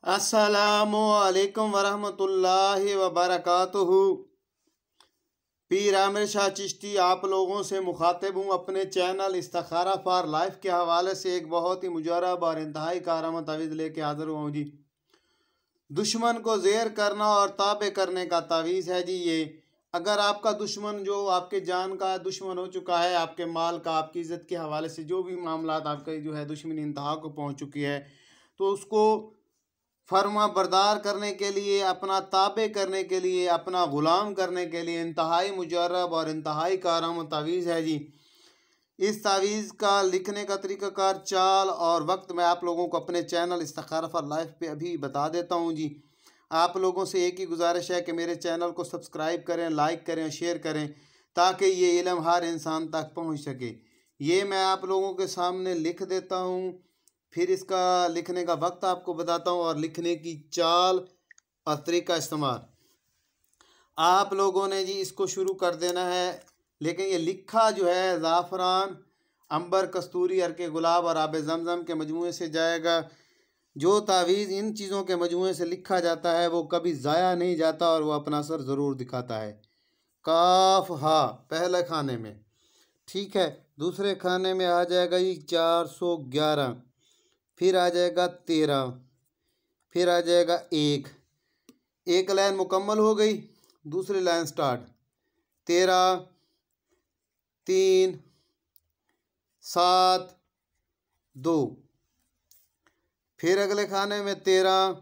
अस्सलामुअलैकुम वरहमतुल्लाहि वबरकातुहू। पीर आमिर शाह चिश्ती आप लोगों से मुखातिब हूँ अपने चैनल इस्तिखारा फॉर लाइफ के हवाले से एक बहुत ही मुजरब और इंतहाई कारआमद तावीज़ लेके हाज़िर हुआ हूँ जी। दुश्मन को ज़ेर करना और ताबे करने का तावीज़ है जी। ये अगर आपका दुश्मन जो आपके जान का दुश्मन हो चुका है, आपके माल का, आपकी इज़्ज़त के हवाले से जो भी मामला आपका जो है दुश्मनी इंतहा को पहुँच चुकी है, तो उसको फर्मा बरदार करने के लिए, अपना ताबे करने के लिए, अपना ग़ुलाम करने के लिए इंतहाई मुजर्रब और इंतहाई कारआमद तावीज़ है जी। इस तावीज़ का लिखने का तरीक़ाकार, चाल और वक्त मैं आप लोगों को अपने चैनल इस्तिखारा फॉर लाइफ पे अभी बता देता हूँ जी। आप लोगों से एक ही गुजारिश है कि मेरे चैनल को सब्सक्राइब करें, लाइक करें, शेयर करें, ताकि ये इल्म हर इंसान तक पहुँच सके। ये मैं आप लोगों के सामने लिख देता हूँ, फिर इसका लिखने का वक्त आपको बताता हूँ और लिखने की चाल और तरीका इस्तेमाल। आप लोगों ने जी इसको शुरू कर देना है, लेकिन ये लिखा जो है ज़ाफ़रान, अंबर, कस्तूरी, अर्के गुलाब और आब ज़मज़म के मजमूए से जाएगा। जो तावीज़ इन चीज़ों के मजमूए से लिखा जाता है वो कभी ज़ाया नहीं जाता और वो अपना असर ज़रूर दिखाता है। काफ हा पहले खाने में, ठीक है। दूसरे खाने में आ जाएगा जी 411, फिर आ जाएगा 13, फिर आ जाएगा एक लाइन मुकम्मल हो गई, दूसरी लाइन स्टार्ट। 13, 3, 7, 2, फिर अगले खाने में 13,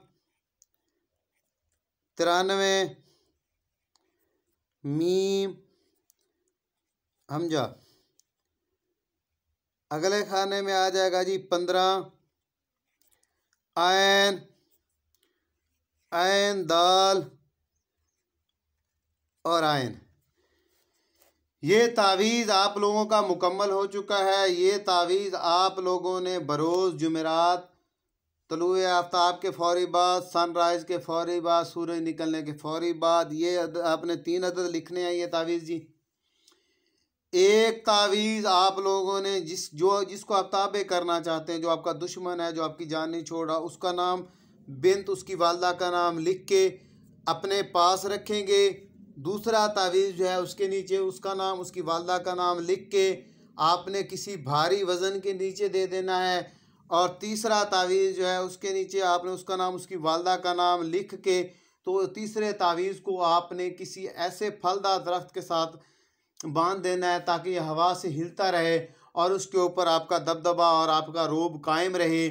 93, मीम हमजा। अगले खाने में आ जाएगा जी 15, ऐन, ऐन दाल और ऐन। ये तावीज़ आप लोगों का मुकम्मल हो चुका है। ये तावीज़ आप लोगों ने बरोज़ जुमेरात तलुए आफ्ताब के फ़ौरी बाद, सनराइज़ के फ़ौरी बाद, सूरज निकलने के फ़ौरी बाद ये आपने 3 अदद लिखने हैं। ये तावीज़ जी, एक तावीज़ आप लोगों ने जिसको आप ताबे करना चाहते हैं, जो आपका दुश्मन है, जो आपकी जान नहीं छोड़ रहा, उसका नाम, बिन्त उसकी वालदा का नाम लिख के अपने पास रखेंगे। दूसरा तावीज़ जो है उसके नीचे उसका नाम, उसकी वालदा का नाम लिख के आपने किसी भारी वज़न के नीचे दे देना है। और तीसरा तावीज़ जो है उसके नीचे आपने उसका नाम, उसकी वालदा का नाम लिख के, तो तीसरे तावीज़ को आपने किसी ऐसे फलदार दरख्त के साथ बांध देना है ताकि यह हवा से हिलता रहे और उसके ऊपर आपका दबदबा और आपका रोब कायम रहे।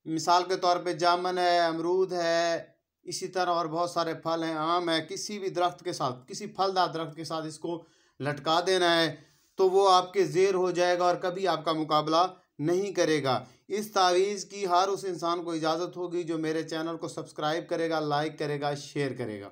मिसाल के तौर पे जामुन है, अमरूद है, इसी तरह और बहुत सारे फल हैं, आम है, किसी भी दरख्त के साथ, किसी फलदार दरख्त के साथ इसको लटका देना है, तो वो आपके ज़ेर हो जाएगा और कभी आपका मुकाबला नहीं करेगा। इस तावीज़ की हर उस इंसान को इजाज़त होगी जो मेरे चैनल को सब्सक्राइब करेगा, लाइक करेगा, शेयर करेगा।